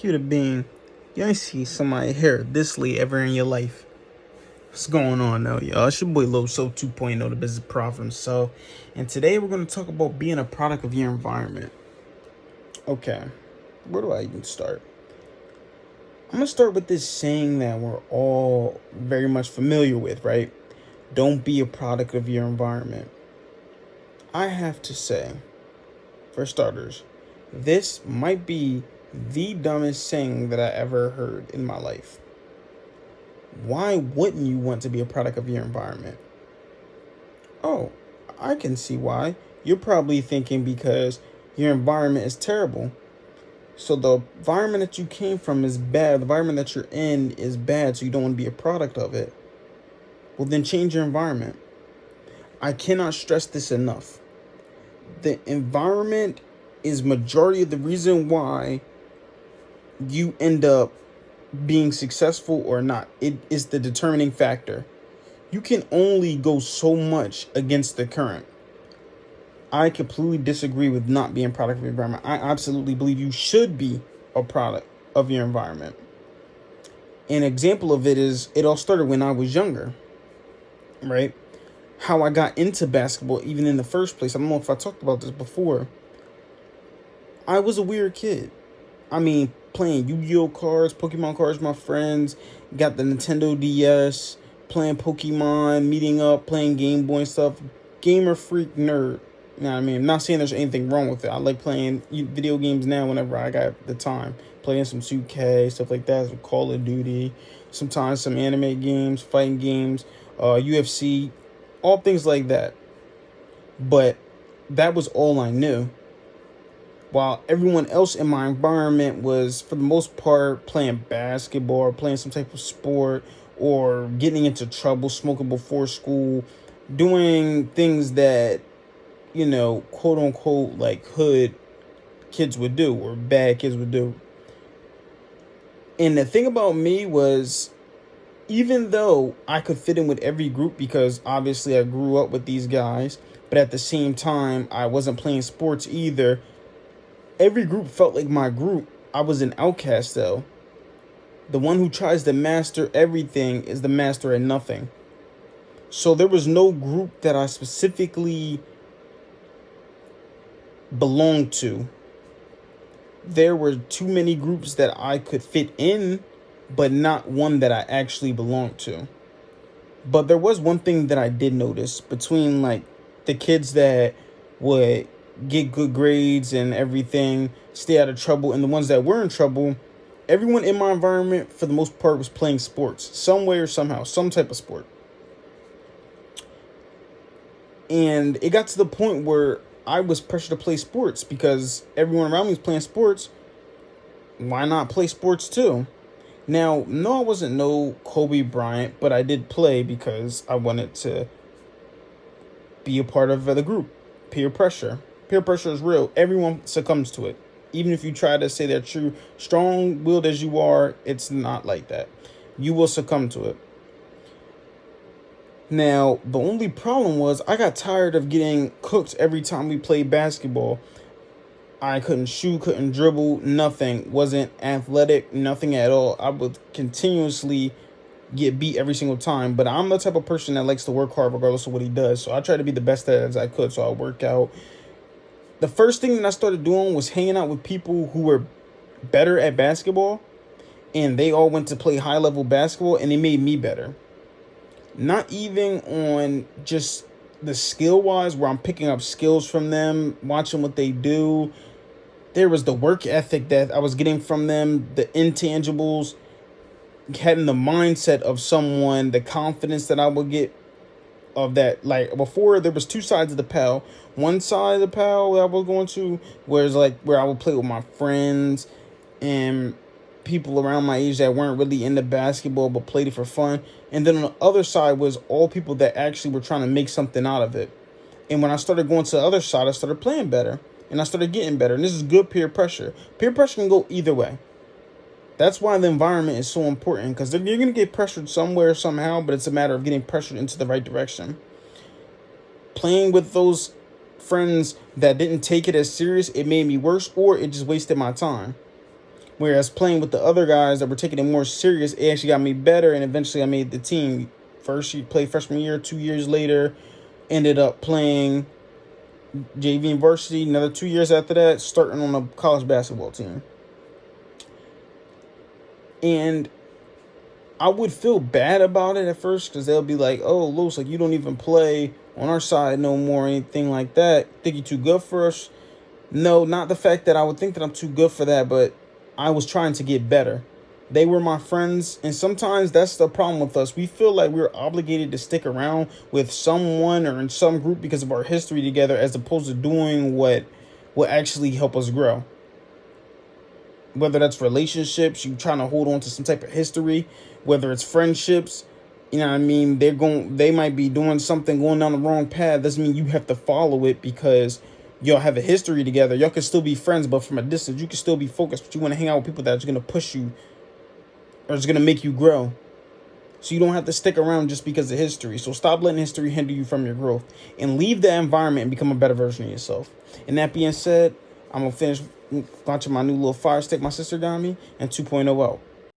keep it being, you ain't see somebody hair this late ever in your life. What's going on now, y'all? It's your boy Low So 2.0, the business prophet himself. And today we're going to talk about being a product of your environment. Okay, where do I even start? I'm going to start with this saying that we're all very much familiar with, right? Don't be a product of your environment. I have to say, for starters, this might be the dumbest saying that I ever heard in my life. Why wouldn't you want to be a product of your environment? Oh, I can see why. You're probably thinking because your environment is terrible. So the environment that you came from is bad. The environment that you're in is bad, so you don't want to be a product of it. Well, then change your environment. I cannot stress this enough. The environment is majority of the reason why you end up being successful or not. It is the determining factor. You can only go so much against the current. I completely disagree with not being a product of your environment. I absolutely believe you should be a product of your environment. An example of it is it all started when I was younger, right? How I got into basketball even in the first place. I don't know if I talked about this before. I was a weird kid. I mean, playing Yu-Gi-Oh cards, Pokemon cards with my friends, got the Nintendo DS, playing Pokemon, meeting up, playing Game Boy and stuff. Gamer freak nerd. You know what I mean? I'm not saying there's anything wrong with it. I like playing video games now whenever I got the time. Playing some 2K, stuff like that, some Call of Duty, sometimes some anime games, fighting games, UFC, all things like that. But that was all I knew. While everyone else in my environment was, for the most part, playing basketball or playing some type of sport or getting into trouble, smoking before school, doing things that, quote unquote, like hood kids would do or bad kids would do. And the thing about me was, even though I could fit in with every group because obviously I grew up with these guys, but at the same time, I wasn't playing sports either. Every group felt like my group. I was an outcast, though. The one who tries to master everything is the master at nothing. So there was no group that I specifically belonged to. There were too many groups that I could fit in, but not one that I actually belonged to. But there was one thing that I did notice between, like, the kids that would get good grades and everything, stay out of trouble, and the ones that were in trouble. Everyone in my environment, for the most part, was playing sports, some way or somehow, some type of sport. And it got to the point where I was pressured to play sports because everyone around me was playing sports. Why not play sports too? Now, no, I wasn't no Kobe Bryant, but I did play because I wanted to be a part of the group. Peer pressure. Peer pressure is real. Everyone succumbs to it. Even if you try to say they're true, strong-willed as you are, it's not like that. You will succumb to it. Now, the only problem was I got tired of getting cooked every time we played basketball. I couldn't shoot, couldn't dribble, nothing. Wasn't athletic, nothing at all. I would continuously get beat every single time. But I'm the type of person that likes to work hard regardless of what he does. So I tried to be the best at it as I could. So I work out. The first thing that I started doing was hanging out with people who were better at basketball. And they all went to play high-level basketball, and they made me better. Not even on just the skill-wise, where I'm picking up skills from them, watching what they do. There was the work ethic that I was getting from them, the intangibles, having the mindset of someone, the confidence that I would get of that. Like, before, there was two sides of the pal. One side of the pal that I was going to was like where I would play with my friends and people around my age that weren't really into basketball but played it for fun. And then on the other side was all people that actually were trying to make something out of it. And when I started going to the other side, I started playing better. And I started getting better. And this is good peer pressure. Peer pressure can go either way. That's why the environment is so important. Because you're going to get pressured somewhere, somehow. But it's a matter of getting pressured into the right direction. Playing with those friends that didn't take it as serious, it made me worse. Or it just wasted my time. Whereas playing with the other guys that were taking it more serious, it actually got me better, and eventually I made the team. First, you played freshman year. 2 years later, ended up playing JV and varsity. Another 2 years after that, starting on a college basketball team. And I would feel bad about it at first because they'll be like, "Oh, Los, like you don't even play on our side no more, or anything like that. Think you're too good for us?" No, not the fact that I would think that I'm too good for that, but I was trying to get better. They were my friends, and sometimes that's the problem with us. We feel like we're obligated to stick around with someone or in some group because of our history together, as opposed to doing what will actually help us grow. Whether that's relationships, you trying to hold on to some type of history, whether it's friendships, you know what I mean? They might be doing something going down the wrong path. Doesn't mean you have to follow it because y'all have a history together. Y'all can still be friends, but from a distance, you can still be focused. But you want to hang out with people that's going to push you or is going to make you grow. So you don't have to stick around just because of history. So stop letting history hinder you from your growth and leave that environment and become a better version of yourself. And that being said, I'm going to finish launching my new little fire stick my sister got me, and 2.0 out.